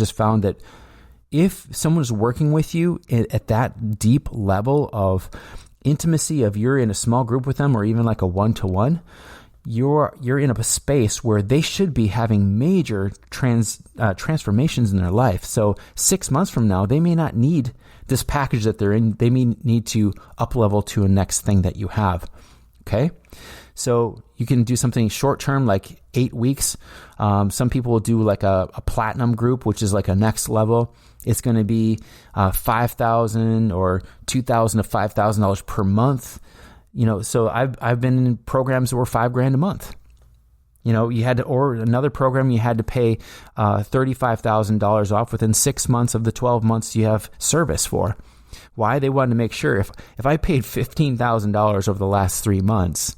just found that if someone's working with you at that deep level of intimacy, of you're in a small group with them or even like a one-to-one, you're in a space where they should be having major transformations in their life. So 6 months from now, they may not need this package that they're in. They may need to up level to a next thing that you have. Okay. So you can do something short term, like 8 weeks. Some people will do like a platinum group, which is like a next level. It's going to be $5,000 or $2,000 to $5,000 per month. So I've been in programs that were $5,000 a month. You had to, or another program you had to pay $35,000 off within 6 months of the 12 months you have service for. Why? They wanted to make sure if I paid $15,000 over the last 3 months,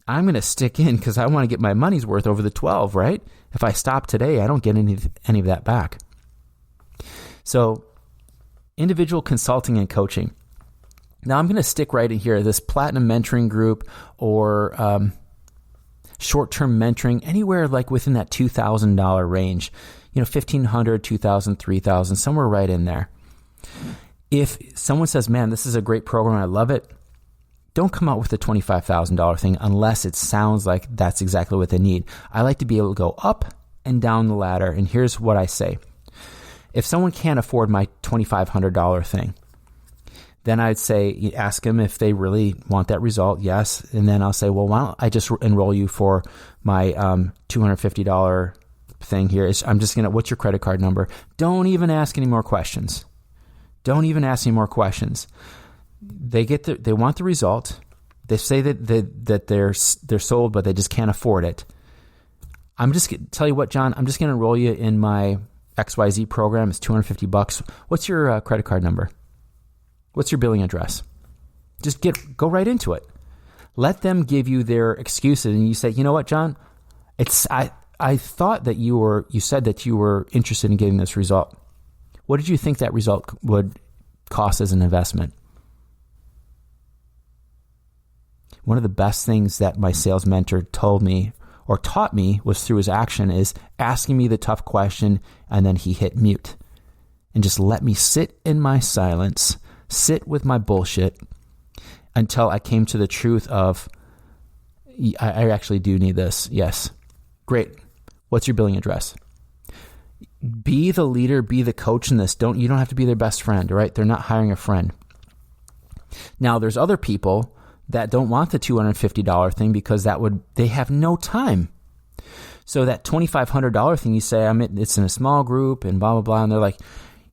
I'm going to stick in because I want to get my money's worth over the 12, right? If I stop today, I don't get any of that back. So individual consulting and coaching. Now I'm going to stick right in here, this platinum mentoring group or short-term mentoring, anywhere like within that $2,000 range, $1,500, $2,000, $3,000, somewhere right in there. If someone says, man, this is a great program, I love it, don't come out with the $25,000 thing unless it sounds like that's exactly what they need. I like to be able to go up and down the ladder, and here's what I say. If someone can't afford my $2,500 thing, then I'd say, ask them if they really want that result. Yes. And then I'll say, well, why don't I just enroll you for my $250 thing here? What's your credit card number? Don't even ask any more questions. Don't even ask any more questions. They want the result. They say that they're sold, but they just can't afford it. I'm just going to tell you what, John, I'm just going to enroll you in my XYZ program. It's $250. What's your credit card number? What's your billing address? Just go right into it. Let them give you their excuses, and you say, you know what, John? I thought that you said that you were interested in getting this result. What did you think that result would cost as an investment? One of the best things that my sales mentor told me or taught me was through his action is asking me the tough question, and then he hit mute and just let me sit in my silence, sit with my bullshit until I came to the truth of, I actually do need this. Yes. Great. What's your billing address? Be the leader, be the coach in this. You don't have to be their best friend, right? They're not hiring a friend. Now there's other people that don't want the $250 thing because they have no time. So that $2,500 thing, you say, it's in a small group and blah, blah, blah. And they're like,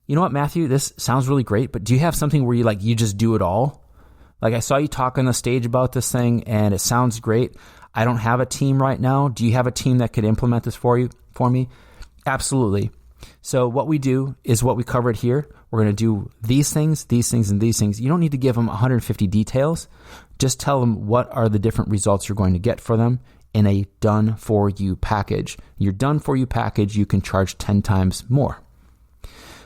you know what, Matthew, this sounds really great, but do you have something where you just do it all? Like I saw you talk on the stage about this thing and it sounds great. I don't have a team right now. Do you have a team that could implement this for me? Absolutely. So what we do is what we covered here. We're going to do these things, and these things. You don't need to give them 150 details. Just tell them what are the different results you're going to get for them in a done-for-you package. Your done-for-you package, you can charge 10 times more.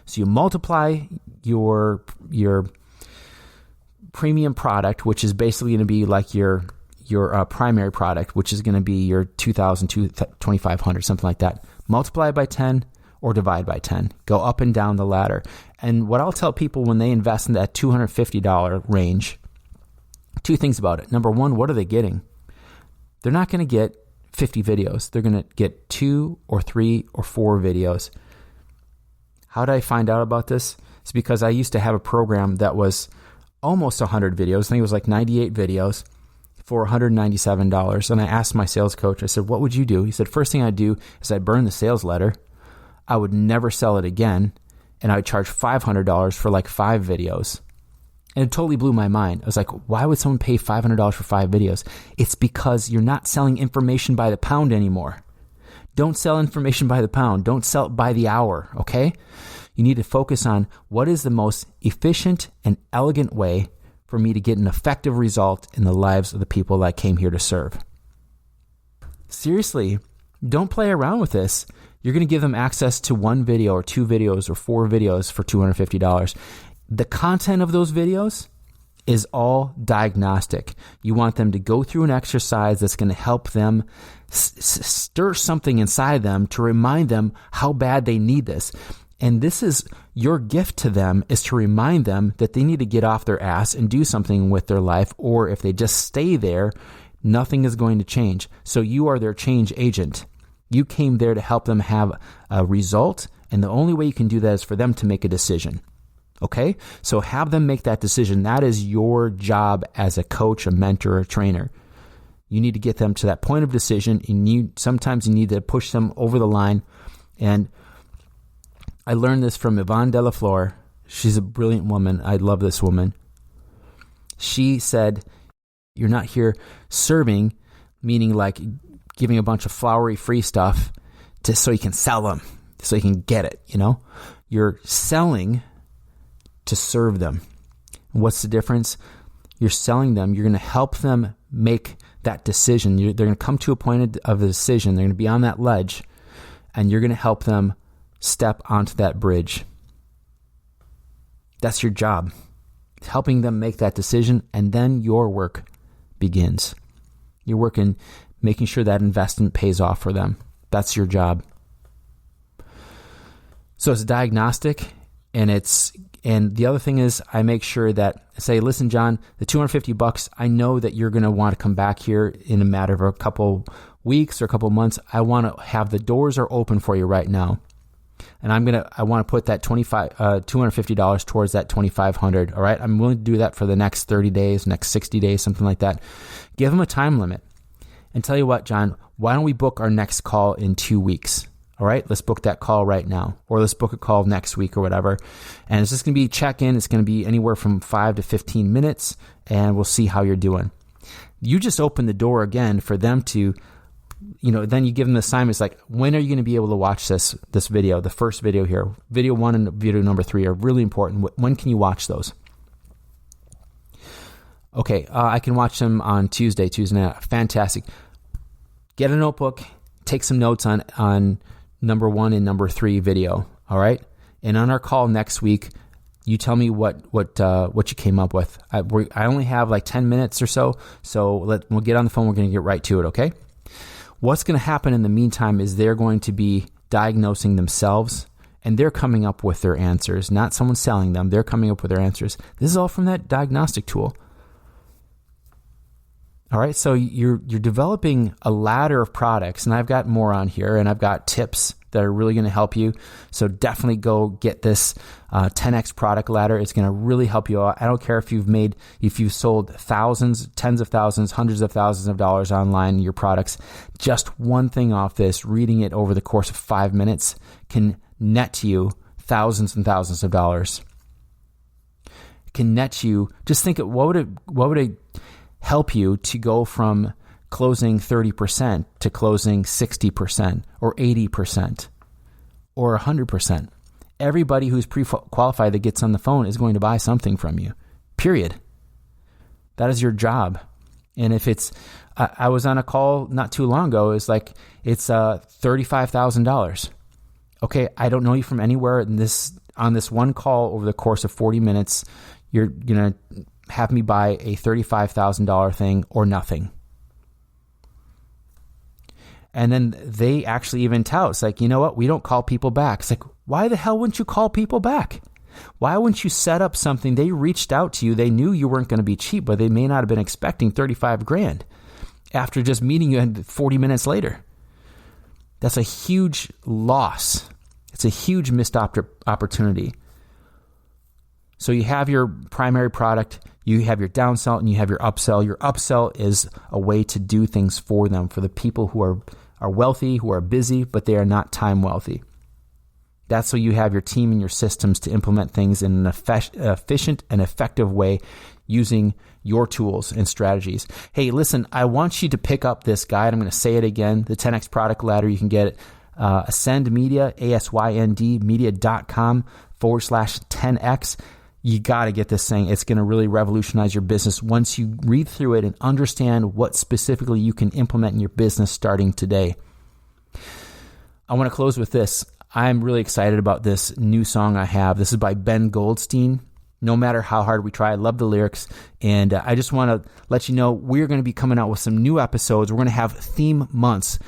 So you multiply your premium product, which is basically going to be like your primary product, which is going to be your $2,000, $2,500, something like that. Multiply it by 10 or divide by 10. Go up and down the ladder. And what I'll tell people when they invest in that $250 range, two things about it. Number one, what are they getting? They're not going to get 50 videos. They're going to get 2 or 3 or 4 videos. How did I find out about this? It's because I used to have a program that was almost 100 videos. I think it was like 98 videos for $197. And I asked my sales coach, I said, what would you do? He said, first thing I'd do is I'd burn the sales letter. I would never sell it again. And I would charge $500 for like 5 videos. And it totally blew my mind. I was like, why would someone pay $500 for 5 videos? It's because you're not selling information by the pound anymore. Don't sell information by the pound. Don't sell it by the hour, okay? You need to focus on what is the most efficient and elegant way for me to get an effective result in the lives of the people that I came here to serve. Seriously, don't play around with this. You're going to give them access to 1 video or 2 videos or 4 videos for $250. The content of those videos is all diagnostic. You want them to go through an exercise that's going to help them stir something inside them to remind them how bad they need this. And this is your gift to them, is to remind them that they need to get off their ass and do something with their life, or if they just stay there, nothing is going to change. So you are their change agent. You came there to help them have a result, and the only way you can do that is for them to make a decision. Okay? So have them make that decision. That is your job as a coach, a mentor, a trainer. You need to get them to that point of decision, and sometimes you need to push them over the line. And I learned this from Yvonne Delafleur. She's a brilliant woman. I love this woman. She said, you're not here serving, meaning like giving a bunch of flowery free stuff so you can sell them, so you can get it, You're selling to serve them. What's the difference? You're selling them. You're going to help them make that decision. They're going to come to a point of a decision. They're going to be on that ledge, and you're going to help them step onto that bridge. That's your job, helping them make that decision, and then your work begins. Your work in making sure that investment pays off for them. That's your job. So it's diagnostic, and the other thing is I make sure that I say, listen, John, the $250, I know that you're going to want to come back here in a matter of a couple weeks or a couple months. I want to have the doors are open for you right now. And I want to put that $250 towards that $2,500. All right. I'm willing to do that for the next 30 days, next 60 days, something like that. Give them a time limit and tell you what, John, why don't we book our next call in 2 weeks? All right, let's book that call right now, or let's book a call next week or whatever. And it's just going to be check-in. It's going to be anywhere from 5 to 15 minutes, and we'll see how you're doing. You just open the door again for them to, then you give them the assignments like, when are you going to be able to watch this video, the first video here? Video 1 and video number 3 are really important. When can you watch those? Okay, I can watch them on Tuesday night. Fantastic. Get a notebook, take some notes on number 1 and number 3 video, all right? And on our call next week, you tell me what you came up with. I only have like 10 minutes or so we'll get on the phone. We're going to get right to it, okay? What's going to happen in the meantime is they're going to be diagnosing themselves, and they're coming up with their answers, not someone selling them. They're coming up with their answers. This is all from that diagnostic tool. All right, so you're developing a ladder of products, and I've got more on here, and I've got tips that are really going to help you. So definitely go get this 10X product ladder. It's going to really help you out. I don't care if you've sold thousands, tens of thousands, hundreds of thousands of dollars online in your products. Just one thing off this, reading it over the course of 5 minutes, can net you thousands and thousands of dollars. It can net you. Just think, what would it help you to go from closing 30% to closing 60% or 80% or 100%. Everybody who's pre-qualified that gets on the phone is going to buy something from you, period. That is your job. And if it's, I was on a call not too long ago, it's $35,000. Okay, I don't know you from anywhere. On this one call over the course of 40 minutes, you're going to have me buy a $35,000 thing or nothing. And then they actually even tell us, like, you know what? We don't call people back. It's like, why the hell wouldn't you call people back? Why wouldn't you set up something? They reached out to you. They knew you weren't going to be cheap, but they may not have been expecting $35,000 after just meeting you 40 minutes later. That's a huge loss. It's a huge missed opportunity. So you have your primary product, you have your downsell, and you have your upsell. Your upsell is a way to do things for them, for the people who are wealthy, who are busy, but they are not time wealthy. That's so you have your team and your systems to implement things in an efficient and effective way using your tools and strategies. Hey, listen, I want you to pick up this guide. I'm going to say it again, the 10X product ladder. You can get it. Ascend Media, ASYND media.com/10X. You got to get this thing. It's going to really revolutionize your business once you read through it and understand what specifically you can implement in your business starting today. I want to close with this. I'm really excited about this new song I have. This is by Ben Goldstein. no matter how hard we try. I love the lyrics. And I just want to let you know we're going to be coming out with some new episodes. We're going to have theme months.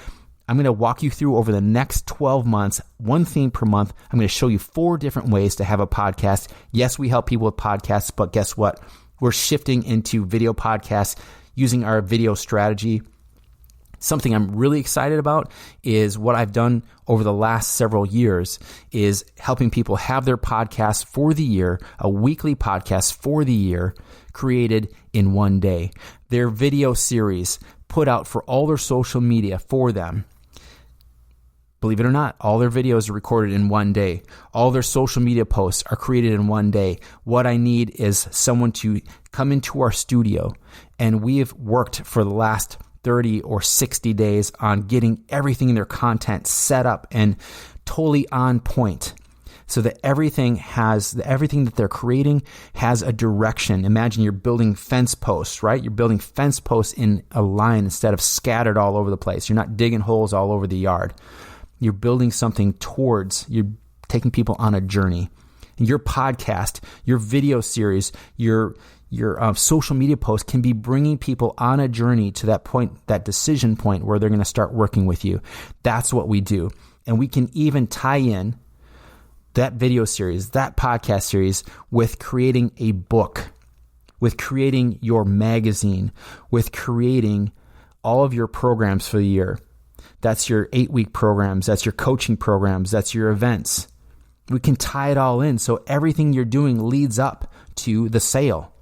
I'm going to walk you through over the next 12 months, one theme per month. I'm going to show you 4 different ways to have a podcast. Yes, we help people with podcasts, but guess what? We're shifting into video podcasts using our video strategy. Something I'm really excited about is what I've done over the last several years is helping people have their podcast for the year, a weekly podcast for the year, created in one day. Their video series put out for all their social media for them. Believe it or not, all their videos are recorded in one day. All their social media posts are created in one day. What I need is someone to come into our studio, and we've worked for the last 30 or 60 days on getting everything in their content set up and totally on point so that everything that they're creating has a direction. Imagine you're building fence posts, right? You're building fence posts in a line instead of scattered all over the place. You're not digging holes all over the yard. You're building something you're taking people on a journey. And your podcast, your video series, your social media posts can be bringing people on a journey to that point, that decision point where they're going to start working with you. That's what we do. And we can even tie in that video series, that podcast series with creating a book, with creating your magazine, with creating all of your programs for the year. That's your 8-week programs. That's your coaching programs. That's your events. We can tie it all in so everything you're doing leads up to the sale.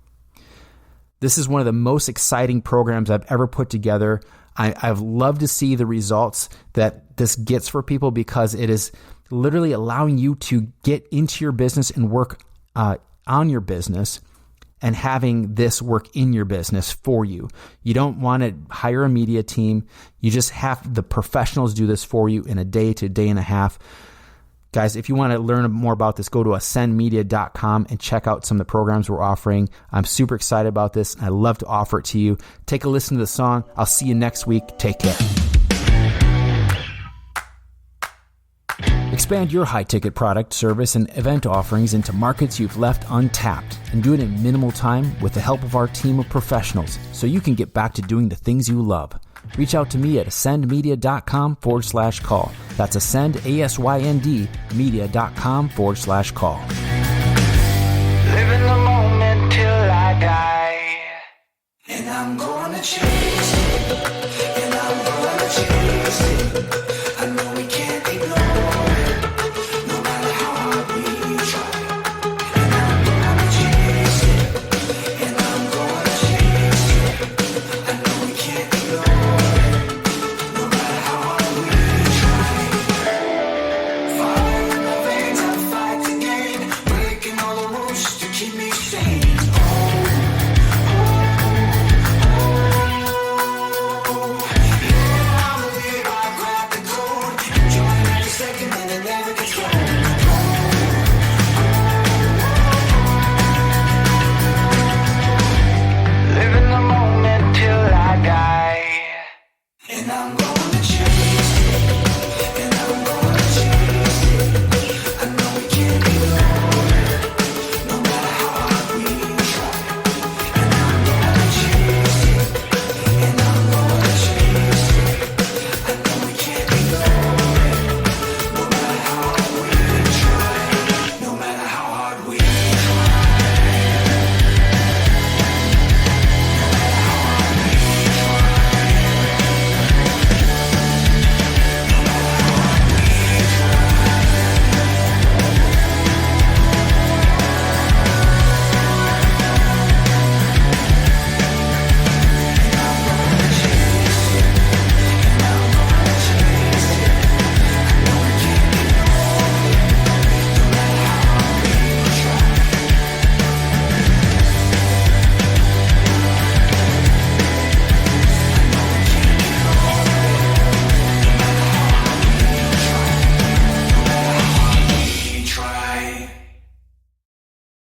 This is one of the most exciting programs I've ever put together. I've loved to see the results that this gets for people because it is literally allowing you to get into your business and work on your business and having this work in your business for you. You don't want to hire a media team. You just have the professionals do this for you in a day to a day and a half. Guys, if you want to learn more about this, go to ascendmedia.com and check out some of the programs we're offering. I'm super excited about this. I love to offer it to you. Take a listen to the song. I'll see you next week. Take care. Expand your high-ticket product, service, and event offerings into markets you've left untapped and do it in minimal time with the help of our team of professionals so you can get back to doing the things you love. Reach out to me at ascendmedia.com/call. That's ascend, ASYND, media.com/call. Live in the moment till I die, and I'm gonna change.